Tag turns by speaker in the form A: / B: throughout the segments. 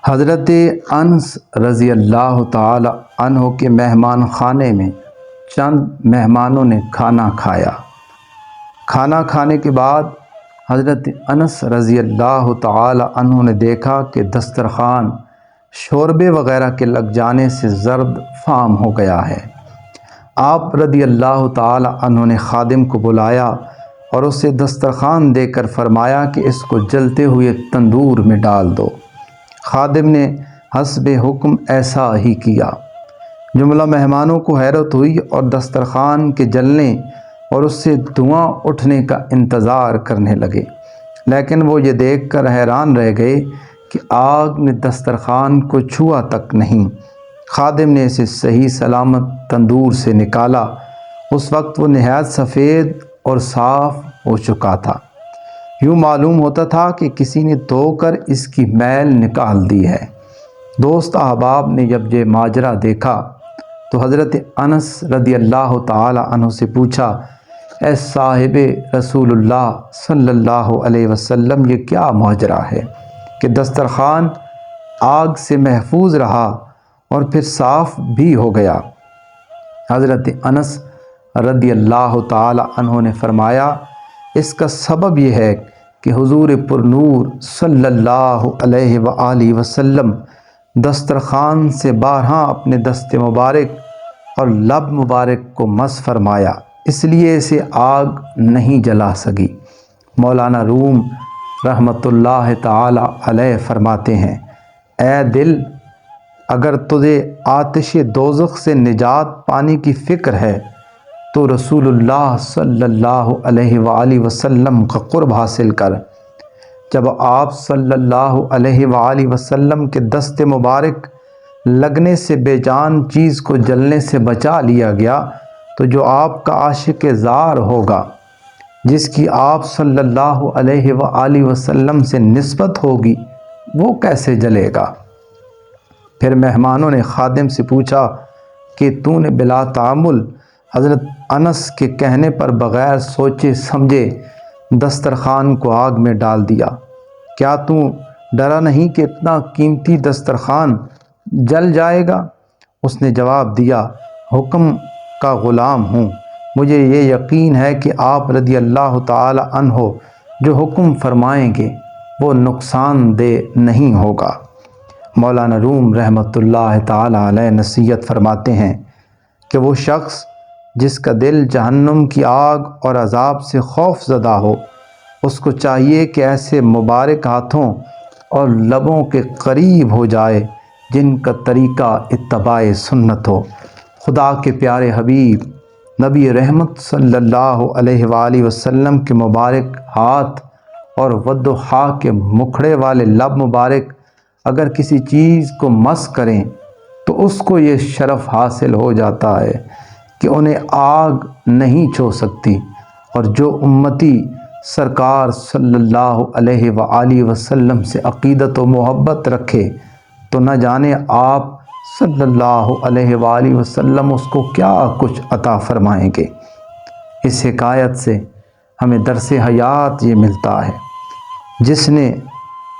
A: حضرت انس رضی اللہ تعالی عنہ کے مہمان خانے میں چند مہمانوں نے کھانا کھایا۔ کھانا کھانے کے بعد حضرت انس رضی اللہ تعالی عنہ نے دیکھا کہ دسترخوان شوربے وغیرہ کے لگ جانے سے زرد فام ہو گیا ہے۔ آپ رضی اللہ تعالی عنہ نے خادم کو بلایا اور اسے دسترخوان دے کر فرمایا کہ اس کو جلتے ہوئے تندور میں ڈال دو۔ خادم نے حسب حکم ایسا ہی کیا۔ جملہ مہمانوں کو حیرت ہوئی اور دسترخوان کے جلنے اور اس سے دھواں اٹھنے کا انتظار کرنے لگے، لیکن وہ یہ دیکھ کر حیران رہ گئے کہ آگ نے دسترخوان کو چھوا تک نہیں۔ خادم نے اسے صحیح سلامت تندور سے نکالا۔ اس وقت وہ نہایت سفید اور صاف ہو چکا تھا، یوں معلوم ہوتا تھا کہ کسی نے دھو کر اس کی میل نکال دی ہے۔ دوست احباب نے جب یہ ماجرا دیکھا تو حضرت انس رضی اللہ تعالی عنہ سے پوچھا، اے صاحب رسول اللہ صلی اللہ علیہ وسلم، یہ کیا ماجرا ہے کہ دسترخوان آگ سے محفوظ رہا اور پھر صاف بھی ہو گیا؟ حضرت انس رضی اللہ تعالی عنہ نے فرمایا، اس کا سبب یہ ہے کہ حضور پر نور صلی اللہ علیہ وآلہ وسلم دسترخوان سے بارہا اپنے دست مبارک اور لب مبارک کو مس فرمایا، اس لیے اسے آگ نہیں جلا سکی۔ مولانا روم رحمۃ اللہ تعالی علیہ فرماتے ہیں، اے دل، اگر تجھے آتش دوزخ سے نجات پانے کی فکر ہے تو رسول اللہ صلی اللہ علیہ وآلہ وسلم کا قرب حاصل کر۔ جب آپ صلی اللہ علیہ وآلہ وسلم کے دست مبارک لگنے سے بے جان چیز کو جلنے سے بچا لیا گیا تو جو آپ کا عاشق زار ہوگا، جس کی آپ صلی اللہ علیہ وآلہ وسلم سے نسبت ہوگی، وہ کیسے جلے گا؟ پھر مہمانوں نے خادم سے پوچھا کہ تو نے بلا تعامل حضرت انس کے کہنے پر بغیر سوچے سمجھے دسترخوان کو آگ میں ڈال دیا، کیا تو ڈرا نہیں کہ اتنا قیمتی دسترخوان جل جائے گا؟ اس نے جواب دیا، حکم کا غلام ہوں، مجھے یہ یقین ہے کہ آپ رضی اللہ تعالی عنہ جو حکم فرمائیں گے وہ نقصان دہ نہیں ہوگا۔ مولانا روم رحمۃ اللہ تعالی علیہ نصیحت فرماتے ہیں کہ وہ شخص جس کا دل جہنم کی آگ اور عذاب سے خوف زدہ ہو، اس کو چاہیے کہ ایسے مبارک ہاتھوں اور لبوں کے قریب ہو جائے جن کا طریقہ اتباع سنت ہو۔ خدا کے پیارے حبیب نبی رحمت صلی اللہ علیہ وآلہ وسلم کے مبارک ہاتھ اور وضحا کے مکھڑے والے لب مبارک اگر کسی چیز کو مس کریں تو اس کو یہ شرف حاصل ہو جاتا ہے کہ انہیں آگ نہیں چھو سکتی، اور جو امتی سرکار صلی اللہ علیہ وآلہ وسلم سے عقیدت و محبت رکھے تو نہ جانے آپ صلی اللہ علیہ وآلہ وسلم اس کو کیا کچھ عطا فرمائیں گے۔ اس حکایت سے ہمیں درس حیات یہ ملتا ہے، جس نے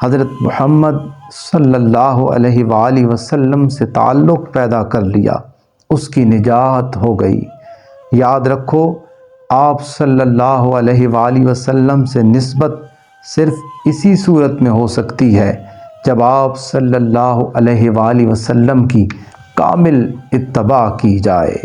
A: حضرت محمد صلی اللہ علیہ وآلہ وسلم سے تعلق پیدا کر لیا، اس کی نجات ہو گئی۔ یاد رکھو، آپ صلی اللہ علیہ وآلہ وسلم سے نسبت صرف اسی صورت میں ہو سکتی ہے جب آپ صلی اللہ علیہ وآلہ وسلم کی کامل اتباع کی جائے۔